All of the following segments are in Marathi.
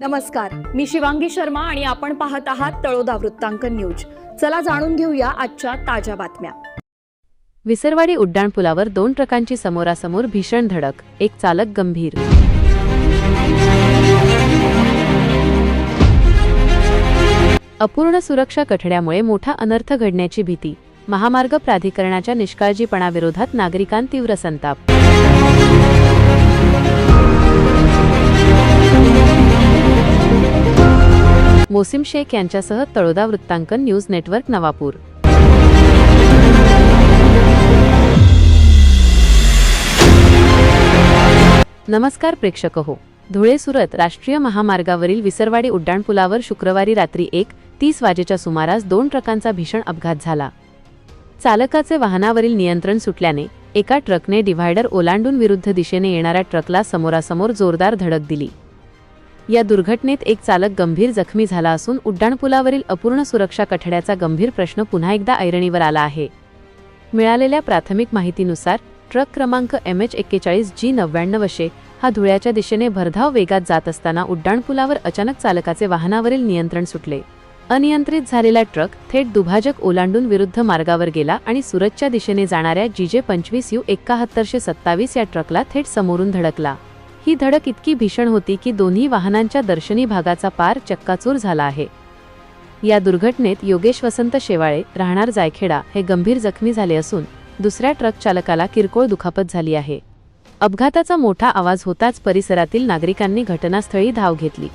नमस्कार, मी शिवांगी शर्मा आणि आपण पाहत आहात तळोदा वृत्तांकन न्यूज। चला जाणून घेऊया आजच्या ताज्या बातम्या। विसरवाडी उड्डाणपुलावर 2 ट्रकांची समोरासमोर भीषण धडक, एक चालक गंभीर। अपूर्ण सुरक्षा कठड्यामुळे मोठा अनर्थ घडण्याची भीती, महामार्ग प्राधिकरणाच्या निष्काळजीपणाविरोधात नागरिकांत तीव्र संताप। मोसिम शेख यांच्यासह तळोदा वृत्तांकन न्यूज नेटवर्क नवापूर। नमस्कार प्रेक्षक हो, धुळे सुरत राष्ट्रीय महामार्गावरील विसरवाडी उड्डाणपुलावर शुक्रवारी रात्री 1:30 वाजेच्या सुमारास 2 ट्रकांचा भीषण अपघात झाला। चालकाचे वाहनावरील नियंत्रण सुटल्याने एका ट्रकने डिव्हायडर ओलांडून विरुद्ध दिशेने येणाऱ्या ट्रकला समोरासमोर जोरदार धडक दिली। या दुर्घटनेत एक चालक गंभीर जखमी झाला असून उड्डाणपुलावरील अपूर्ण सुरक्षा कठड्याचा गंभीर प्रश्न पुन्हा एकदा ऐरणीवर आला आहे। मिळालेल्या प्राथमिक माहितीनुसार ट्रक क्रमांक MH41G99 हा धुळ्याच्या दिशेने भरधाव वेगात जात असताना उड्डाणपुलावर अचानक चालकाचे वाहनावरील नियंत्रण सुटले। अनियंत्रित झालेला ट्रक थेट दुभाजक ओलांडून विरुद्ध मार्गावर गेला आणि सुरतच्या दिशेने जाणाऱ्या GJ25U7127 या ट्रकला थेट समोरून धडकला। ही धडक इतकी भीषण होती की दोन्ही वाहनांच्या दर्शनी भागाचा पार चक्काचूर झाला आहे। या दुर्घटनेत योगेश वसंत शेवाळे राहणार जायखेडा हे गंभीर जखमी झाले असून दुसऱ्या ट्रक चालकाला किरकोळ दुखापत झाली आहे। अपघाताचा मोठा आवाज होताच परिसरातील नागरिकांनी घटनास्थळी धाव घेतली।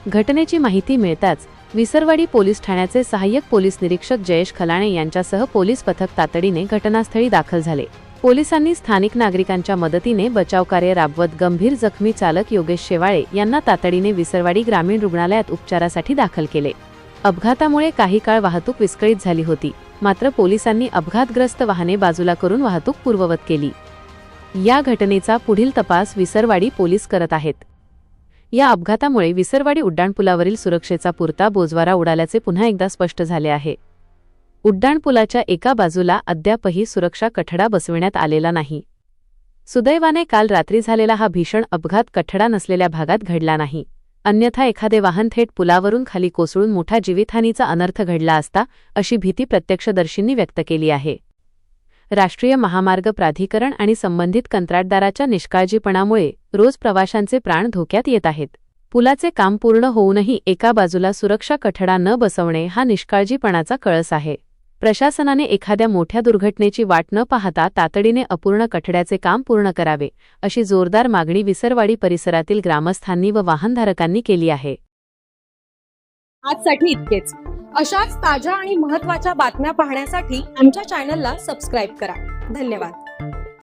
घटनेची माहिती मिळताच विसरवाडी पोलीस ठाण्याचे सहाय्यक पोलीस निरीक्षक जयेश खलाणे यांच्यासह पोलीस पथक तातडीने घटनास्थळी दाखल झाले। पोलिसांनी स्थानिक नागरिकांच्या मदतीने बचावकार्य राबवत गंभीर जखमी चालक योगेश शेवाळे यांना तातडीने विसरवाडी ग्रामीण रुग्णालयात उपचारासाठी दाखल केले। अपघातामुळे काही काळ वाहतूक विस्कळीत झाली होती, मात्र पोलिसांनी अपघातग्रस्त वाहने बाजूला करून वाहतूक पूर्ववत केली। या घटनेचा पुढील तपास विसरवाडी पोलीस करत आहेत। या अपघातामुळे विसरवाडी उड्डाणपुलावरील सुरक्षेचा पुरता बोजवारा उडाल्याचे पुन्हा एकदा स्पष्ट झाले आहे। उड्डाणपुलाच्या एका बाजूला अद्यापही सुरक्षा कठडा बसविण्यात आलेला नाही। सुदैवाने काल रात्री झालेला हा भीषण अपघात कठडा नसलेल्या भागात घडला नाही, अन्यथा एखादे वाहन थेट पुलावरून खाली कोसळून मोठा जीवितहानीचा अनर्थ घडला असता, अशी भीती प्रत्यक्षदर्शींनी व्यक्त केली आहे। राष्ट्रीय महामार्ग प्राधिकरण आणि संबंधित कंत्राटदाराच्या निष्काळजीपणामुळे रोज प्रवाशांचे प्राण धोक्यात येत आहेत। पुलाचे काम पूर्ण होऊनही एका बाजूला सुरक्षा कठडा न बसवणे हा निष्काळजीपणाचा कळस आहे। प्रशासनाने एखाद्या मोठ्या दुर्घटनेची वाट न पाहता तातडीने अपूर्ण कठड्याचे काम पूर्ण करावे, अशी जोरदार मागणी विसरवाडी परिसरातील ग्रामस्थांनी व वाहनधारकांनी केली आहे। आजसाठी इतकेच। अशाच ताज्या आणि महत्त्वाच्या बातम्या पाहण्यासाठी आमच्या चॅनलला सबस्क्राइब करा। धन्यवाद।